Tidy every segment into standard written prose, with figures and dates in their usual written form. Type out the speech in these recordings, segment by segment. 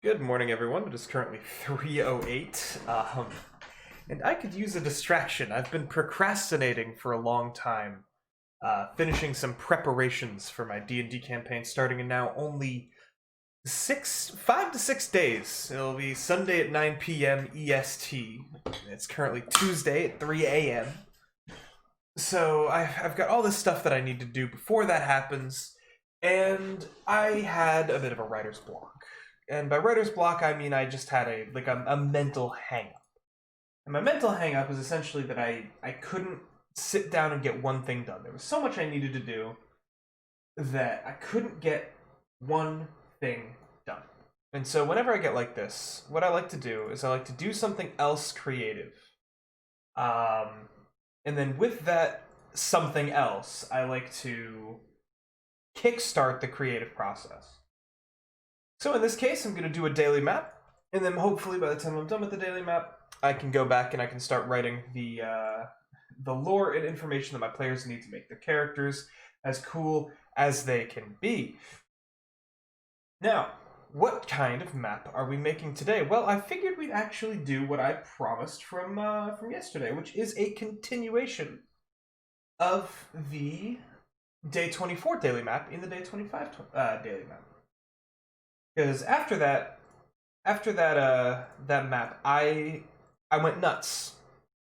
Good morning, everyone. It is currently 3:08, and I could use a distraction. I've been procrastinating for a long time, finishing some preparations for my D&D campaign, starting in now only 5 to 6 days. It'll be Sunday at 9 p.m. EST. It's currently Tuesday at 3 a.m. So I've got all this stuff that I need to do before that happens, and I had a bit of a writer's block. And by writer's block, I mean I just had a mental hang up. And my mental hang up is essentially that I couldn't sit down and get one thing done. There was so much I needed to do that I couldn't get one thing done. And so whenever I get like this, what I like to do is I like to do something else creative. And then with that something else, I like to kickstart the creative process. So in this case, I'm going to do a daily map, and then hopefully by the time I'm done with the daily map, I can go back and I can start writing the lore and information that my players need to make their characters as cool as they can be. Now, what kind of map are we making today? Well, I figured we'd actually do what I promised from yesterday, which is a continuation of the Day 24 daily map in the Day 25 daily map. Because after that map, I went nuts.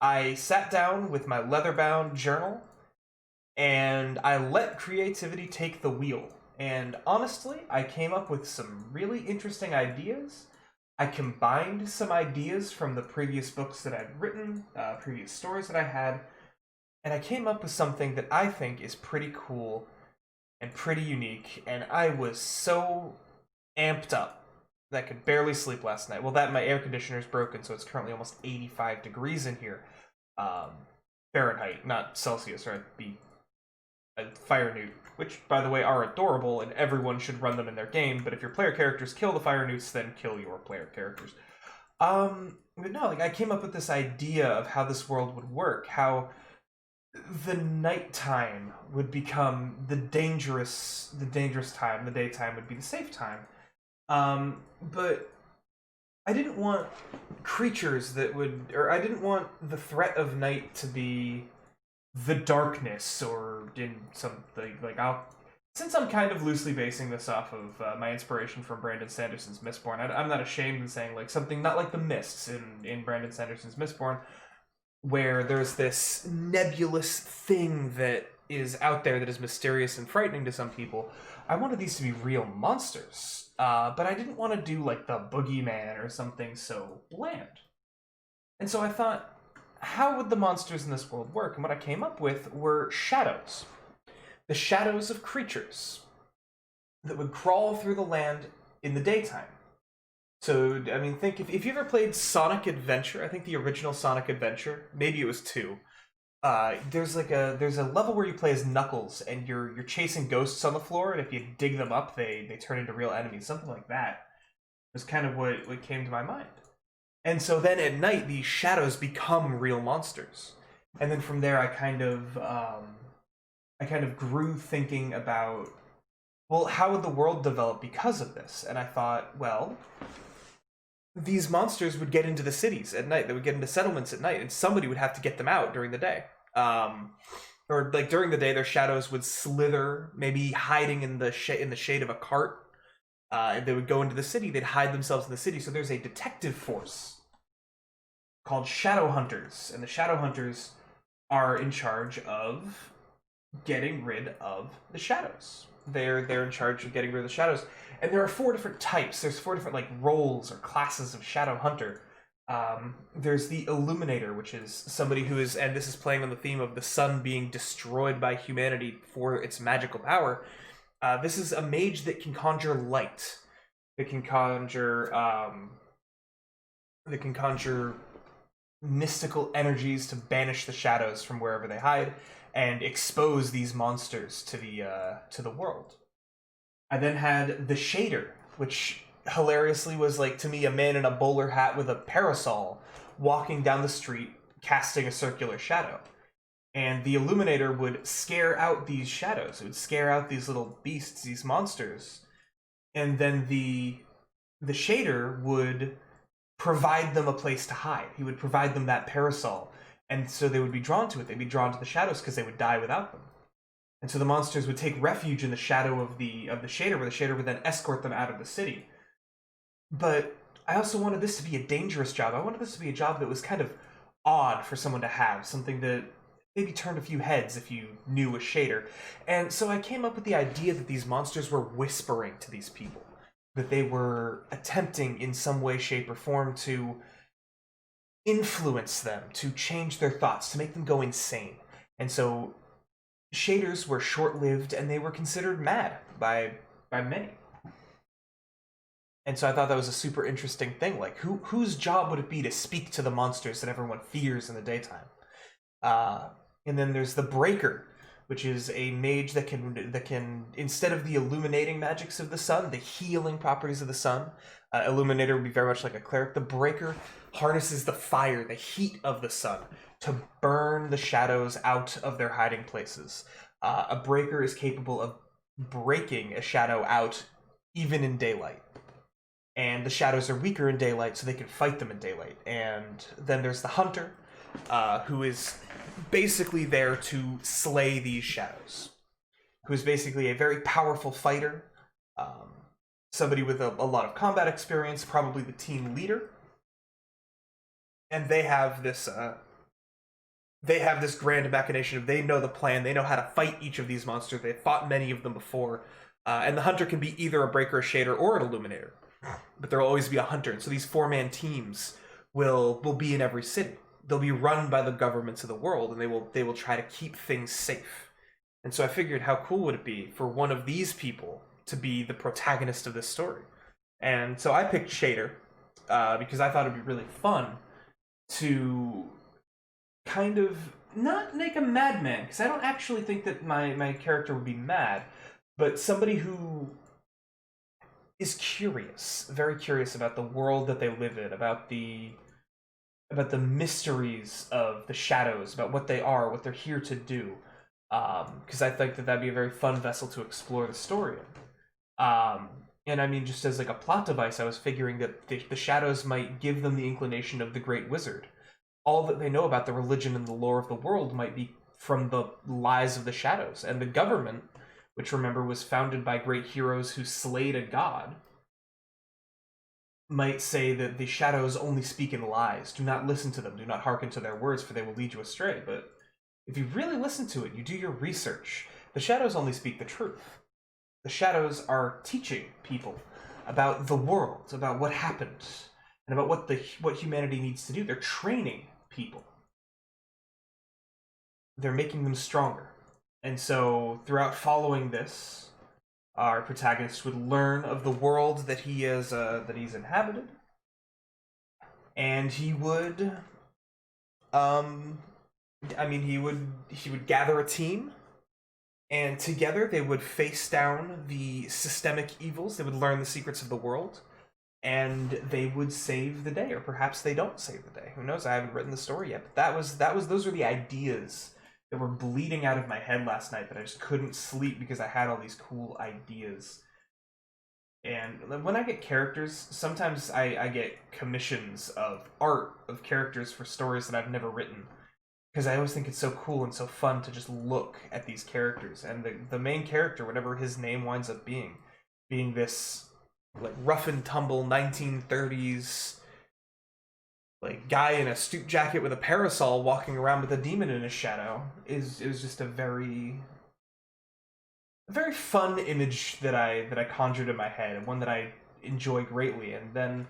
I sat down with my leather-bound journal, and I let creativity take the wheel. And honestly, I came up with some really interesting ideas. I combined some ideas from the previous books that I'd written, previous stories that I had, and I came up with something that I think is pretty cool and pretty unique, and I was so amped up that I could barely sleep last night. Well, my air conditioner is broken, so it's currently almost 85 degrees in here. Fahrenheit, not Celsius, or I'd be a fire newt, which, by the way, are adorable, and everyone should run them in their game, but if your player characters kill the fire newts, then kill your player characters. But no, I came up with this idea of how this world would work, how the nighttime would become the dangerous time, the daytime would be the safe time. But I didn't want creatures that would, or I didn't want the threat of night to be the darkness, or in something since I'm kind of loosely basing this off of my inspiration from Brandon Sanderson's Mistborn, I'm not ashamed in saying something not like the mists in Brandon Sanderson's Mistborn, where there's this nebulous thing that is out there that is mysterious and frightening to some people. I wanted these to be real monsters, but I didn't want to do the boogeyman or something so bland. And so I thought, how would the monsters in this world work? And what I came up with were shadows. The shadows of creatures that would crawl through the land in the daytime. So, I mean, think if you ever played Sonic Adventure, I think the original Sonic Adventure, maybe it was 2. There's a level where you play as Knuckles and you're chasing ghosts on the floor, and if you dig them up, they turn into real enemies. Something like that was kind of what came to my mind. And so then at night, these shadows become real monsters. And then from there, I kind of grew thinking about, well, how would the world develop because of this? And I thought, well, these monsters would get into the cities at night. They would get into settlements at night, and somebody would have to get them out during the day. Or during the day, their shadows would slither, maybe hiding in the shade of a cart. And they would go into the city. They'd hide themselves in the city. So there's a detective force called Shadow Hunters, and the Shadow Hunters are in charge of getting rid of the shadows. They're in charge of getting rid of the shadows. And there are 4 different types. There's 4 different roles or classes of Shadow Hunter. There's the Illuminator, which is somebody who is, and this is playing on the theme of the sun being destroyed by humanity for its magical power. This is a mage that can conjure light. That can conjure mystical energies to banish the shadows from wherever they hide and expose these monsters to the world. I then had the Shader, which hilariously was to me a man in a bowler hat with a parasol walking down the street casting a circular shadow. And the Illuminator would scare out these shadows. It would scare out these little beasts, these monsters. And then the the shader would provide them a place to hide. He would provide them that parasol, and so they would be drawn to it. They'd be drawn to the shadows because they would die without them. And so the monsters would take refuge in the shadow of the shader, where the shader would then escort them out of the city. But I also wanted this to be a dangerous job. I wanted this to be a job that was kind of odd for someone to have, something that maybe turned a few heads if you knew a shader. And so I came up with the idea that these monsters were whispering to these people, that they were attempting in some way, shape, or form to influence them, to change their thoughts, to make them go insane. And so shaders were short-lived, and they were considered mad by many. And so I thought that was a super interesting thing. Like, whose job would it be to speak to the monsters that everyone fears in the daytime? And then there's the Breaker, which is a mage that can instead of the illuminating magics of the sun, the healing properties of the sun, Illuminator would be very much like a cleric. The Breaker harnesses the fire, the heat of the sun, to burn the shadows out of their hiding places. A Breaker is capable of breaking a shadow out even in daylight. And the shadows are weaker in daylight, so they can fight them in daylight. And then there's the Hunter, who is basically there to slay these shadows. Who is basically a very powerful fighter, somebody with a lot of combat experience, probably the team leader. And they have this grand machination of they know the plan, they know how to fight each of these monsters, they've fought many of them before. And the Hunter can be either a Breaker, a Shader, or an Illuminator. But there'll always be a Hunter, and so these 4-man teams will be in every city. They'll be run by the governments of the world, and they will try to keep things safe. And so I figured, how cool would it be for one of these people to be the protagonist of this story? And so I picked Shader, because I thought it'd be really fun to kind of not make a madman, because I don't actually think that my character would be mad, but somebody who is curious, very curious about the world that they live in, about the mysteries of the shadows, about what they are, what they're here to do. Because I think that that'd be a very fun vessel to explore the story in. And I mean, just as like a plot device, I was figuring that the shadows might give them the inclination of the Great Wizard. All that they know about the religion and the lore of the world might be from the lies of the shadows. And the government, which, remember, was founded by great heroes who slayed a god, might say that the shadows only speak in lies. Do not listen to them. Do not hearken to their words, for they will lead you astray. But if you really listen to it, you do your research, the shadows only speak the truth. The shadows are teaching people about the world, about what happened, and about what humanity needs to do. They're training people. They're making them stronger. And so, throughout following this, our protagonist would learn of the world that he's inhabited, and he would, he would gather a team, and together they would face down the systemic evils. They would learn the secrets of the world, and they would save the day, or perhaps they don't save the day. Who knows? I haven't written the story yet, but those were the ideas that were bleeding out of my head last night that I just couldn't sleep because I had all these cool ideas. And when I get characters, sometimes I get commissions of art of characters for stories that I've never written, because I always think it's so cool and so fun to just look at these characters. And the main character, whatever his name winds up being this like rough and tumble 1930s like guy in a suit jacket with a parasol walking around with a demon in his shadow is just a very fun image that I conjured in my head, and one that I enjoy greatly. And then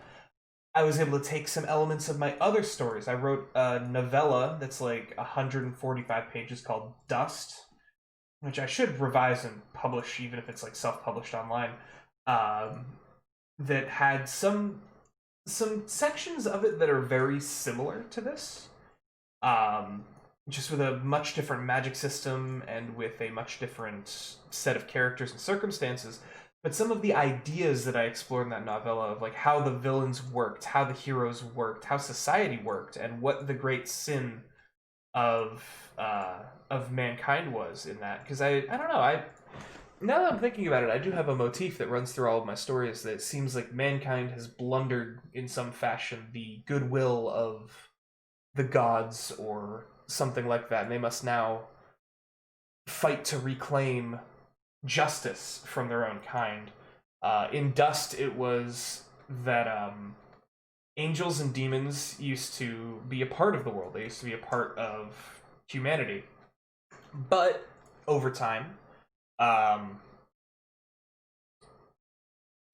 I was able to take some elements of my other stories. I wrote a novella that's like 145 pages called Dust, which I should revise and publish, even if it's like self-published online, that had some sections of it that are very similar to this, just with a much different magic system and with a much different set of characters and circumstances. But some of the ideas that I explored in that novella of like how the villains worked, how the heroes worked, how society worked, and what the great sin of mankind was in that. Because I don't know, Now that I'm thinking about it, I do have a motif that runs through all of my stories that it seems like mankind has blundered in some fashion the goodwill of the gods or something like that, and they must now fight to reclaim justice from their own kind. In Dust, it was that angels and demons used to be a part of the world. They used to be a part of humanity. But over time, um,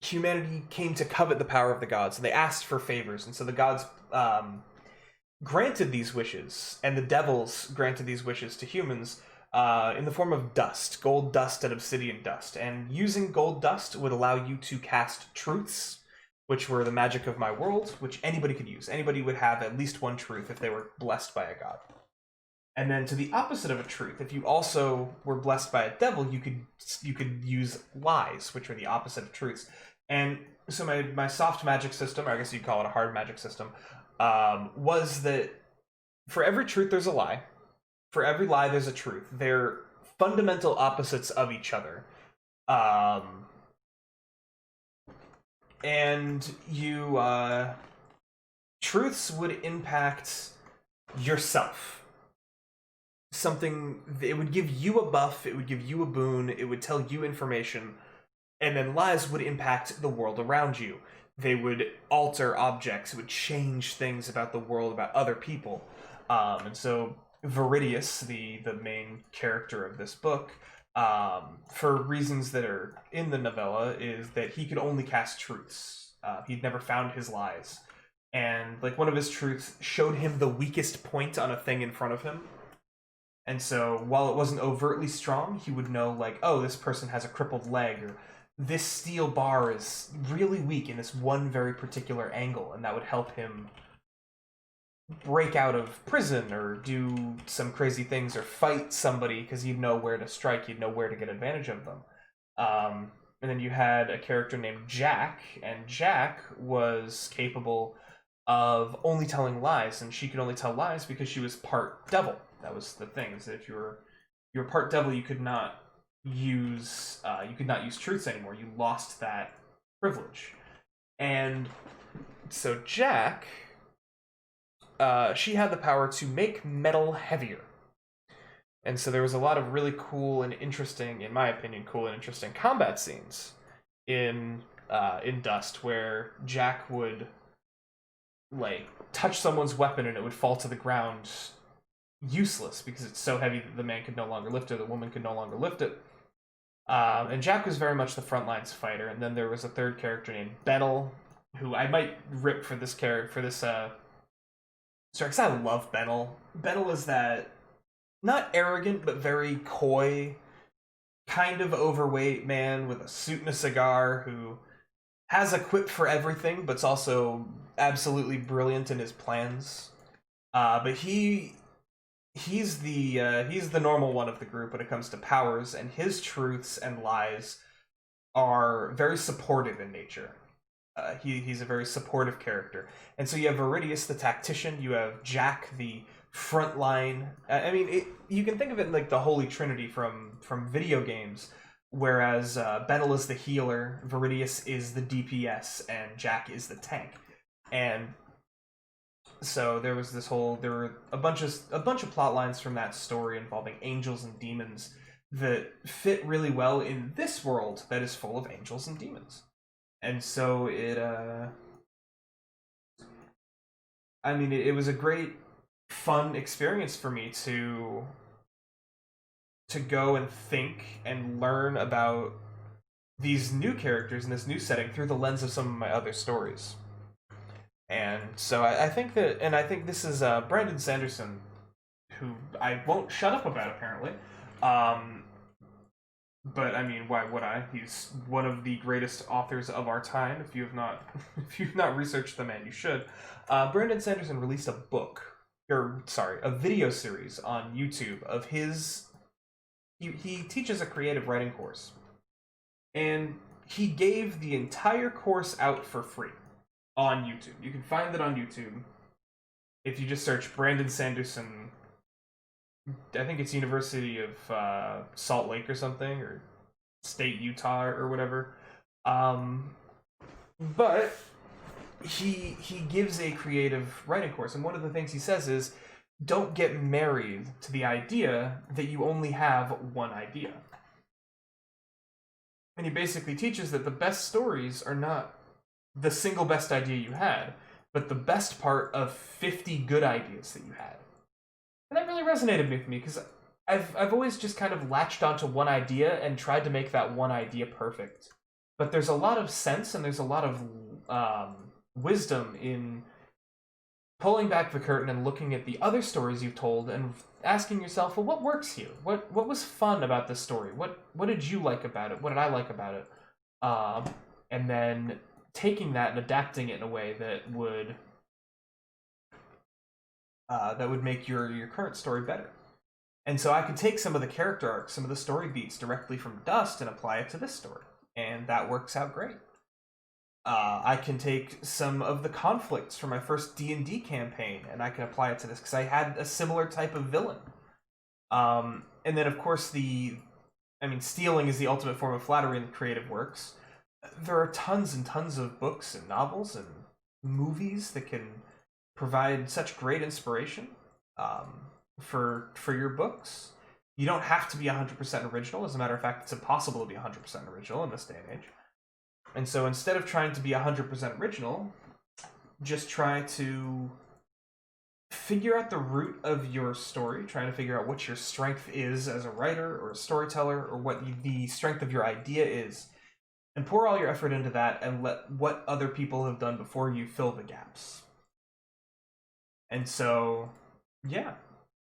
humanity came to covet the power of the gods, and they asked for favors. And so the gods granted these wishes, and the devils granted these wishes to humans in the form of dust, gold dust and obsidian dust. And using gold dust would allow you to cast truths, which were the magic of my world, which anybody could use. Anybody would have at least one truth if they were blessed by a god. And then to the opposite of a truth, if you also were blessed by a devil, you could use lies, which are the opposite of truths. And so my soft magic system, or I guess you'd call it a hard magic system, was that for every truth there's a lie. For every lie there's a truth. They're fundamental opposites of each other. And truths would impact yourself. It would give you a buff, it would give you a boon, it would tell you information, and then lies would impact the world around you. They would alter objects, it would change things about the world, about other people. And so Viridius, the main character of this book, for reasons that are in the novella, is that he could only cast truths. He'd never found his lies. And like one of his truths showed him the weakest point on a thing in front of him. And so while it wasn't overtly strong, he would know, like, oh, this person has a crippled leg, or this steel bar is really weak in this one very particular angle, and that would help him break out of prison or do some crazy things or fight somebody, because he'd know where to strike, he'd know where to get advantage of them. And then you had a character named Jack, and Jack was capable of only telling lies, and she could only tell lies because she was part devil. That was the thing, is that if you were part devil, you could not use truths anymore. You lost that privilege. And so Jack, she had the power to make metal heavier. And so there was a lot of really cool and interesting, in my opinion, combat scenes in Dust, where Jack would like touch someone's weapon and it would fall to the ground useless because it's so heavy that the man could no longer lift it, the woman could no longer lift it. And Jack was very much the front lines fighter. And then there was a third character named Benel, who I might rip for this sorry, because I love Benel. Benel is that not arrogant but very coy, kind of overweight man with a suit and a cigar who has a quip for everything, but's also absolutely brilliant in his plans. But he's the normal one of the group when it comes to powers, and his truths and lies are very supportive in nature. He's a very supportive character. And so you have Viridius, the tactician, you have Jack, the front line. I mean, you can think of it like the Holy Trinity from video games, whereas Benel is the healer, Viridius is the DPS, and Jack is the tank. And so there were a bunch of plot lines from that story involving angels and demons that fit really well in this world that is full of angels and demons. And so it was a great, fun experience for me to go and think and learn about these new characters in this new setting through the lens of some of my other stories. And so I think this is Brandon Sanderson, who I won't shut up about, apparently. But I mean, why would I? He's one of the greatest authors of our time. If you've not researched the man, you should. Brandon Sanderson released a video series on YouTube of his. He teaches a creative writing course, and he gave the entire course out for free on YouTube. You can find it on YouTube if you just search Brandon Sanderson. I think it's University of Salt Lake or something, or State, Utah, or whatever. Um, but he gives a creative writing course, and one of the things he says is, don't get married to the idea that you only have one idea. And he basically teaches that the best stories are not the single best idea you had, but the best part of 50 good ideas that you had. And that really resonated with me because I've always just kind of latched onto one idea and tried to make that one idea perfect. But there's a lot of sense and there's a lot of wisdom in pulling back the curtain and looking at the other stories you've told and asking yourself, well, what works here? What was fun about this story? What did you like about it? What did I like about it? And then taking that and adapting it in a way that would make your current story better. And so I could take some of the character arcs, some of the story beats directly from Dust and apply it to this story, and that works out great. I can take some of the conflicts from my first D&D campaign, and I can apply it to this, because I had a similar type of villain. And then, of course, stealing is the ultimate form of flattery in the creative works. There are tons and tons of books and novels and movies that can provide such great inspiration for your books. You don't have to be 100% original. As a matter of fact, it's impossible to be 100% original in this day and age. And so instead of trying to be 100% original, just try to figure out the root of your story, trying to figure out what your strength is as a writer or a storyteller, or what the strength of your idea is, and pour all your effort into that and let what other people have done before you fill the gaps. And so, yeah,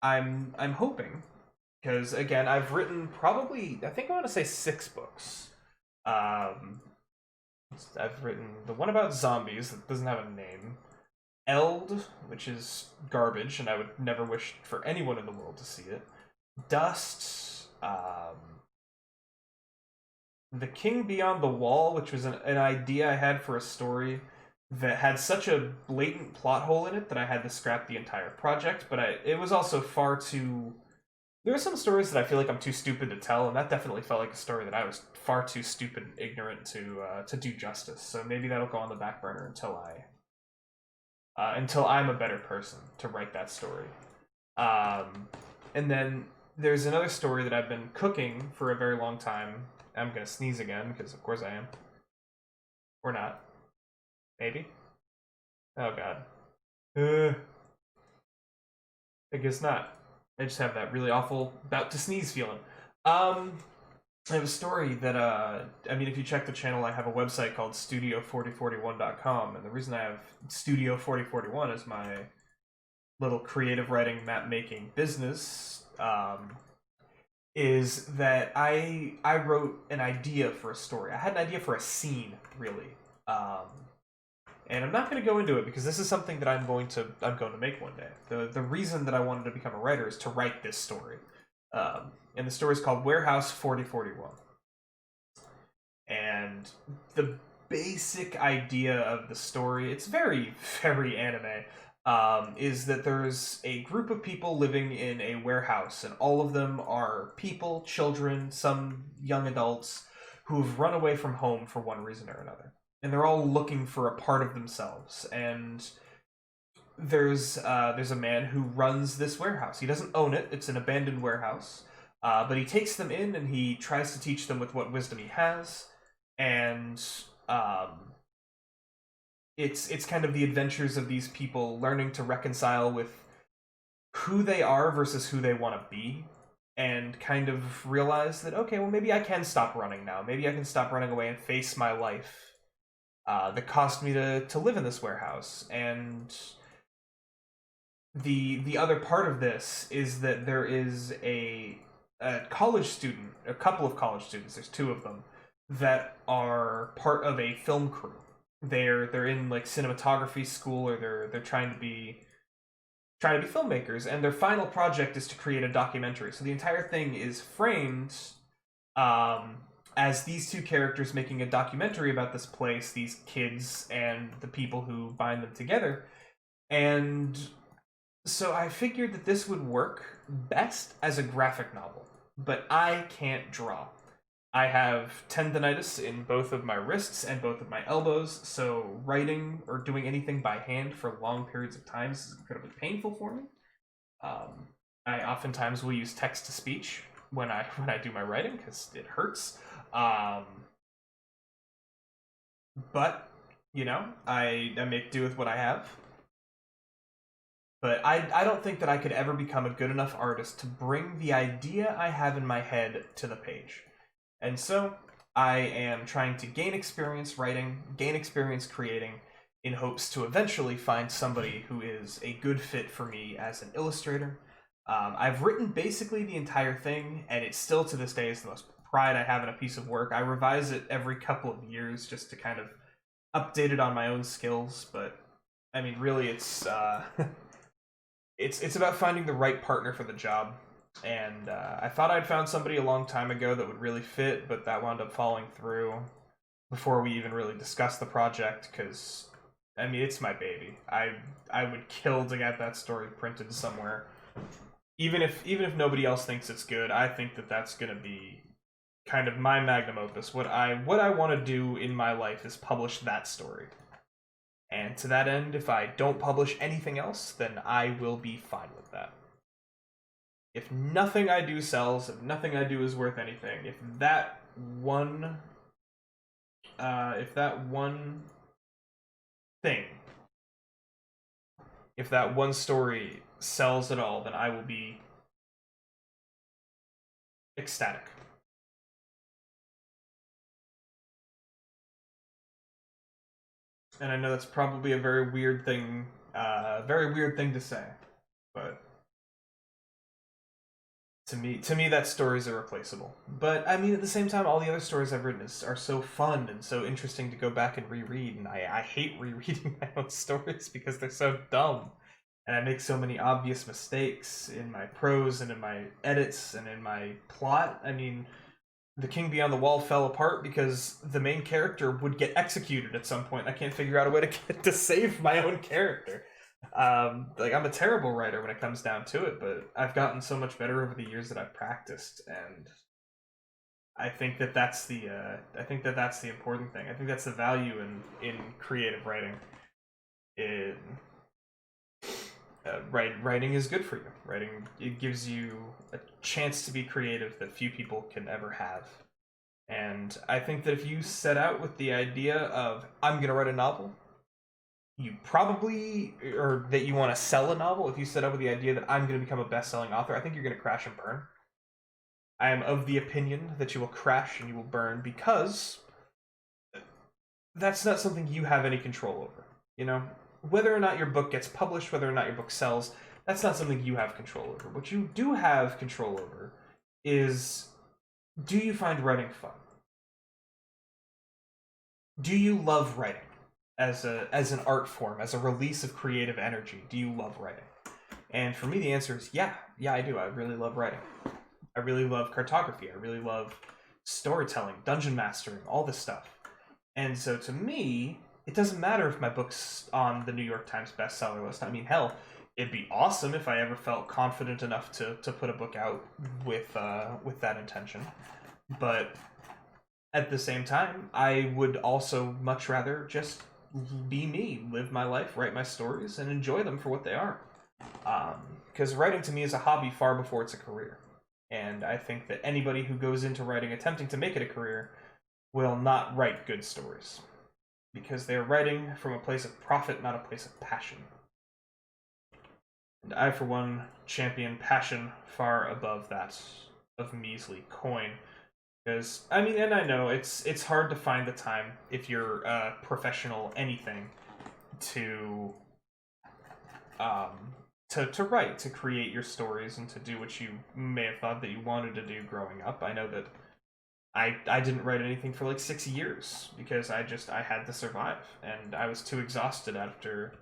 I'm hoping, because again, I've written probably, I think I want to say 6 books. I've written the one about zombies that doesn't have a name, Eld, which is garbage, and I would never wish for anyone in the world to see it, Dust, The King Beyond the Wall, which was an idea I had for a story that had such a blatant plot hole in it that I had to scrap the entire project, but it was also far too... There are some stories that I feel like I'm too stupid to tell, and that definitely felt like a story that I was far too stupid and ignorant to do justice. So maybe that'll go on the back burner until I'm a better person to write that story. And then there's another story that I've been cooking for a very long time. I'm gonna sneeze again, because of course I am. Or not. Maybe? Oh god. I guess not. I just have that really awful about to sneeze feeling. I have a story that, if you check the channel, I have a website called studio4041.com, and the reason I have Studio 4041 as my little creative writing, map making business, is that I wrote an idea for a story. I had an idea for a scene, really. And I'm not going to go into it because this is something that I'm going to make one day. The reason that I wanted to become a writer is to write this story. And the story is called Warehouse 4041. And the basic idea of the story, it's very, very anime, is that there's a group of people living in a warehouse, and all of them are people, children, some young adults, who have run away from home for one reason or another. And they're all looking for a part of themselves. And there's a man who runs this warehouse. He doesn't own it. It's an abandoned warehouse. But he takes them in and he tries to teach them with what wisdom he has. And it's kind of the adventures of these people learning to reconcile with who they are versus who they want to be. And kind of realize that, okay, well, maybe I can stop running now. Maybe I can stop running away and face my life. That caused me to live in this warehouse. And the other part of this is that there is a college student, a couple of college students, there's 2 of them, that are part of a film crew. They're in like cinematography school, or they're trying to be filmmakers, and their final project is to create a documentary. So the entire thing is framed as these 2 characters making a documentary about this place, these kids, and the people who bind them together. And so I figured that this would work best as a graphic novel, but I can't draw. I have tendonitis in both of my wrists and both of my elbows, so writing or doing anything by hand for long periods of time is incredibly painful for me. Um, I oftentimes will use text to speech when I do my writing because it hurts. Um, but I make do with what I have. But I don't think that I could ever become a good enough artist to bring the idea I have in my head to the page. And so I am trying to gain experience writing, gain experience creating, in hopes to eventually find somebody who is a good fit for me as an illustrator. I've written basically the entire thing, and it still to this day is the most pride I have in a piece of work. I revise it every couple of years just to kind of update it on my own skills, but I mean, really, it's about finding the right partner for the job. And I thought I'd found somebody a long time ago that would really fit, but that wound up falling through before we even really discussed the project. Because I mean, it's my baby. I would kill to get that story printed somewhere. Even if nobody else thinks it's good, I think that that's gonna be kind of my magnum opus. What I want to do in my life is publish that story. And to that end, if I don't publish anything else, then I will be fine with that. If nothing I do sells, if nothing I do is worth anything, if that one thing, if that one story sells at all, then I will be ecstatic. And I know that's probably a very weird thing to say, but to me that story is irreplaceable. But I mean, at the same time, all the other stories I've written are so fun and so interesting to go back and reread, and I hate rereading my own stories because they're so dumb, and I make so many obvious mistakes in my prose and in my edits and in my plot. I mean, The King Beyond the Wall fell apart because the main character would get executed at some point. I can't figure out a way to save my own character. Like, I'm a terrible writer when it comes down to it, but I've gotten so much better over the years that I've practiced, and I think that that's the important thing. I think that's the value in creative writing. In Writing is good for you. Writing, it gives you a chance to be creative that few people can ever have. And I think that if you set out with the idea of I'm gonna write a novel, you probably, or that you want to sell a novel, if you set out with the idea that I'm going to become a best-selling author, I think you're going to crash and burn. I am of the opinion that you will crash and you will burn because that's not something you have any control over. You know, whether or not your book gets published, whether or not your book sells, that's not something you have control over. What you do have control over is, do you find writing fun? Do you love writing as an art form, as a release of creative energy? Do you love writing? And for me, the answer is yeah. Yeah, I do. I really love writing. I really love cartography. I really love storytelling, dungeon mastering, all this stuff. And so to me, it doesn't matter if my book's on the New York Times bestseller list. I mean, hell, it'd be awesome if I ever felt confident enough to put a book out with that intention. But at the same time, I would also much rather just be me, live my life, write my stories, and enjoy them for what they are. Because writing to me is a hobby far before it's a career. And I think that anybody who goes into writing attempting to make it a career will not write good stories. Because they're writing from a place of profit, not a place of passion. And I, for one, champion passion far above that of measly coin. Because I mean, and I know it's hard to find the time if you're a professional anything to to write, to create your stories, and to do what you may have thought that you wanted to do growing up. I know that I didn't write anything for like 6 years because I had to survive, and I was too exhausted after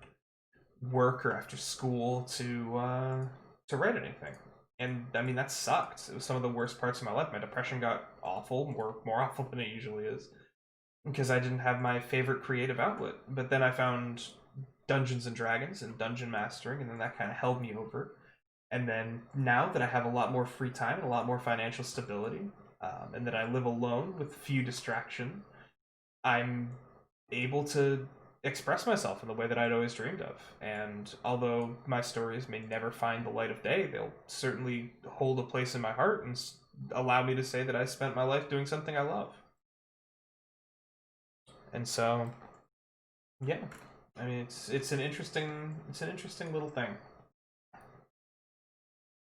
work or after school to write anything. And I mean, that sucked. It was some of the worst parts of my life. My depression got awful, more awful than it usually is, because I didn't have my favorite creative outlet. But then I found Dungeons and Dragons and dungeon mastering, and then that kind of held me over. And then now that I have a lot more free time and a lot more financial stability, and that I live alone with few distraction, I'm able to express myself in the way that I'd always dreamed of. And although my stories may never find the light of day, they'll certainly hold a place in my heart and allow me to say that I spent my life doing something I love. And so, yeah, I mean, it's an interesting little thing.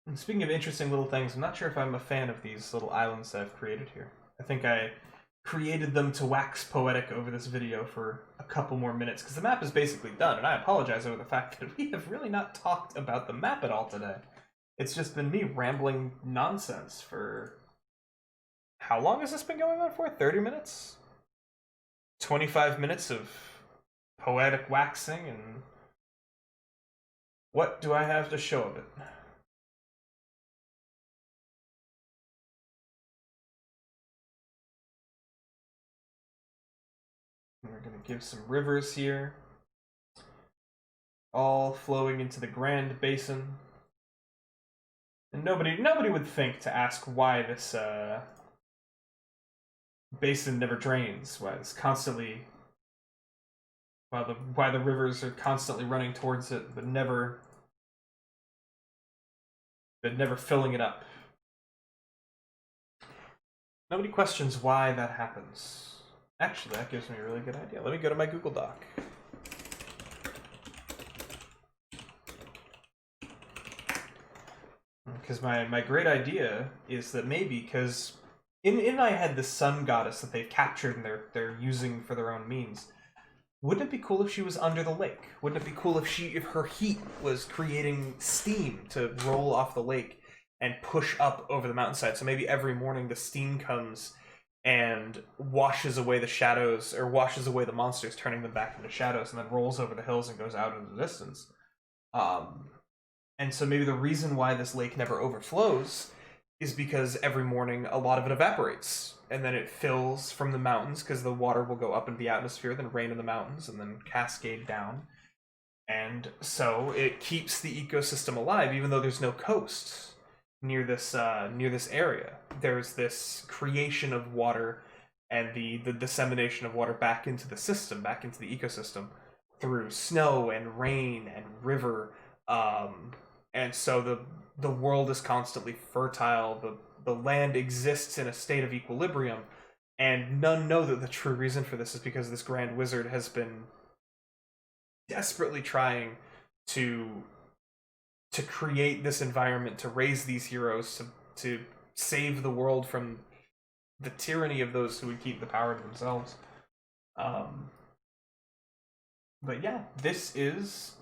And speaking of interesting little things, I'm not sure if I'm a fan of these little islands that I've created here. I think I created them to wax poetic over this video for a couple more minutes, because the map is basically done, and I apologize over the fact that we have really not talked about the map at all today. It's just been me rambling nonsense for... How long has this been going on for? 30 minutes? 25 minutes of poetic waxing, and what do I have to show of it? We're going to give some rivers here, all flowing into the Grand Basin. And nobody would think to ask why this basin never drains, why the rivers are constantly running towards it, but never filling it up. Nobody questions why that happens. Actually, that gives me a really good idea. Let me go to my Google Doc. Because my great idea is that maybe, because in my head, the sun goddess that they've captured and they're using for their own means, wouldn't it be cool if she was under the lake? Wouldn't it be cool if her heat was creating steam to roll off the lake and push up over the mountainside? So maybe every morning the steam comes and washes away the shadows, or washes away the monsters, turning them back into shadows, and then rolls over the hills and goes out into the distance. And so maybe the reason why this lake never overflows is because every morning a lot of it evaporates, and then it fills from the mountains, because the water will go up into the atmosphere, then rain in the mountains, and then cascade down. And so it keeps the ecosystem alive, even though there's no coast near this area. There's this creation of water and the dissemination of water back into the system, back into the ecosystem, through snow and rain and river. And so the world is constantly fertile. The land exists in a state of equilibrium, and none know that the true reason for this is because this Grand Wizard has been desperately trying to create this environment, to raise these heroes, to save the world from the tyranny of those who would keep the power to themselves. But yeah, this is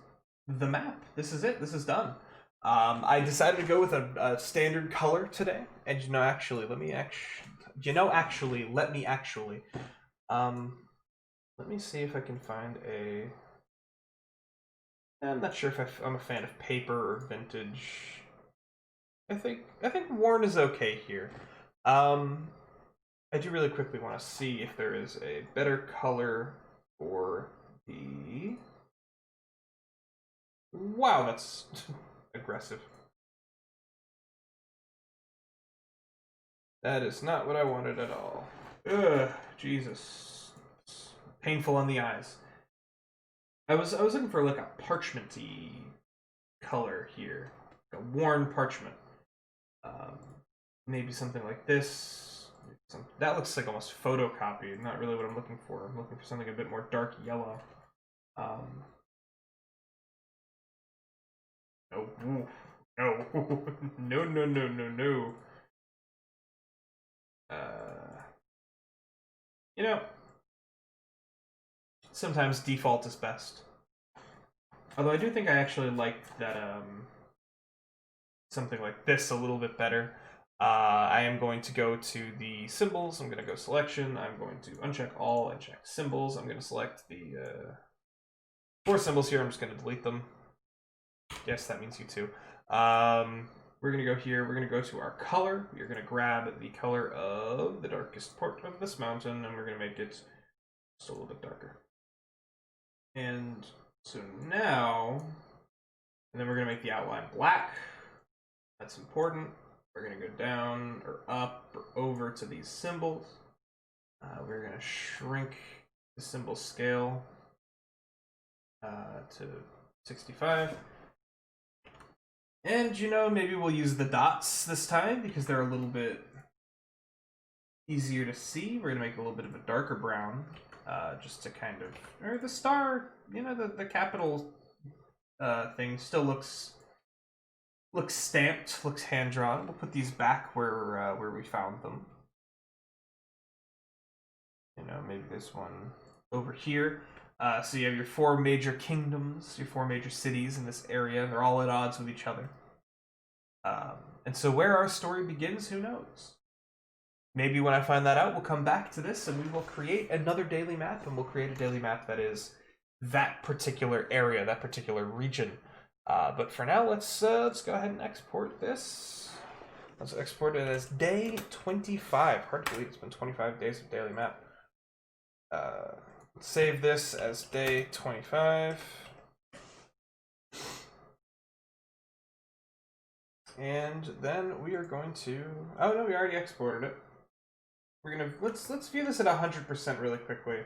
the map. This is it. This is done. I decided to go with a standard color today, and let me see if I can find a... I'm not sure if I'm a fan of paper or vintage. I think worn is okay here. I do really quickly want to see if there is a better color for the... Wow, that's aggressive. That is not what I wanted at all. Ugh, Jesus. It's painful on the eyes. I was looking for like a parchmenty color here. A worn parchment. Maybe something like this. That looks like almost photocopied. Not really what I'm looking for. I'm looking for something a bit more dark yellow. Oh, no. No, no, no, no, no. You know, sometimes default is best. Although I do think I actually liked that, something like this a little bit better. I am going to go to the symbols. I'm going to go selection. I'm going to uncheck all and check symbols. I'm going to select the 4 symbols here. I'm just going to delete them. Yes, that means you too. We're going to go here. We're going to go to our color. We're going to grab the color of the darkest part of this mountain, and we're going to make it just a little bit darker. And so now, and then we're going to make the outline black. That's important. We're going to go down or up or over to these symbols. We're going to shrink the symbol scale to 65. And, you know, maybe we'll use the dots this time because they're a little bit easier to see. We're going to make a little bit of a darker brown just to kind of... Or the star, you know, the capital thing still looks stamped, looks hand-drawn. We'll put these back where we found them. You know, maybe this one over here. So you have your 4 major kingdoms, your 4 major cities in this area, and they're all at odds with each other. And so where our story begins, who knows? Maybe when I find that out, we'll come back to this and we will create another daily map, and we'll create a daily map that is that particular area, that particular region. But for now, let's go ahead and export this. Let's export it as day 25. Hard to believe it's been 25 days of daily map. Save this as day 25. And then we are going to... Oh no, we already exported it. We're gonna... Let's view this at 100% really quickly.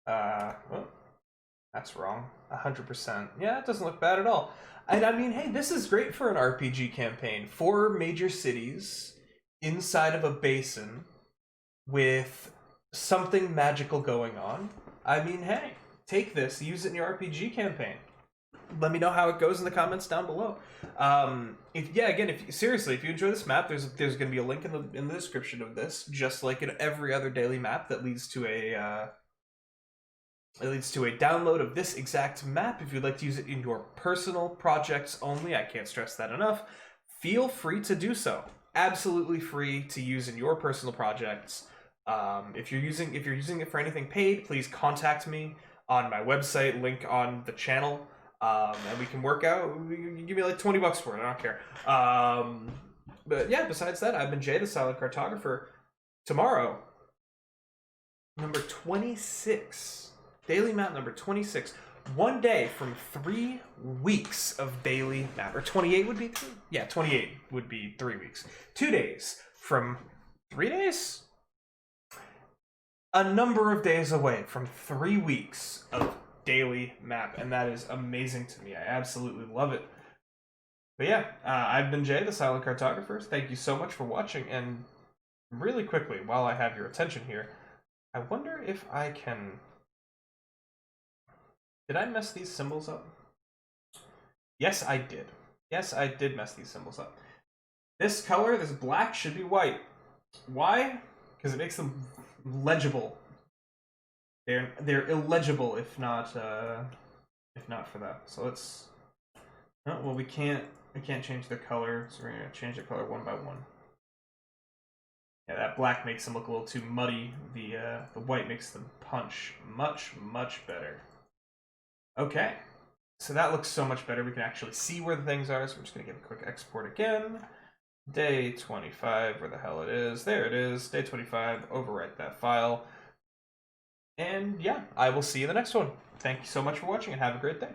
Well, that's wrong. 100%. Yeah, it doesn't look bad at all. And I mean, hey, this is great for an RPG campaign. 4 major cities inside of a basin with something magical going on. I mean, hey, take this, use it in your RPG campaign. Let me know how it goes in the comments down below. If you enjoy this map, there's going to be a link in the description of this, just like in every other daily map that leads to a download of this exact map. If you'd like to use it in your personal projects only, I can't stress that enough. Feel free to do so. Absolutely free to use in your personal projects. If you're using it for anything paid, please contact me on my website, link on the channel, and we can work out. You give me like $20 for it. I don't care. But yeah, besides that, I've been Jay, the Silent Cartographer. Tomorrow, number 26. Daily map number 26. 1 day from 3 weeks of daily map. Or 28 would be 3? Yeah, 28 would be 3 weeks. 2 days from 3 days? A number of days away from 3 weeks of daily map. And that is amazing to me. I absolutely love it. But yeah, I've been Jay, the Silent Cartographer. Thank you so much for watching. And really quickly, while I have your attention here, I wonder if I can... Did I mess these symbols up? Yes, I did. Yes, I did mess these symbols up. This color, this black, should be white. Why? Because it makes them legible. They're illegible if not for that. So let's... Oh, well, we can't change the color, so we're gonna change the color one by one. Yeah, that black makes them look a little too muddy. The white makes them punch much, much better. Okay, so that looks so much better. We can actually see where the things are, so we're just going to give a quick export again. Day 25, where the hell it is. There it is, day 25, overwrite that file. And yeah, I will see you in the next one. Thank you so much for watching, and have a great day.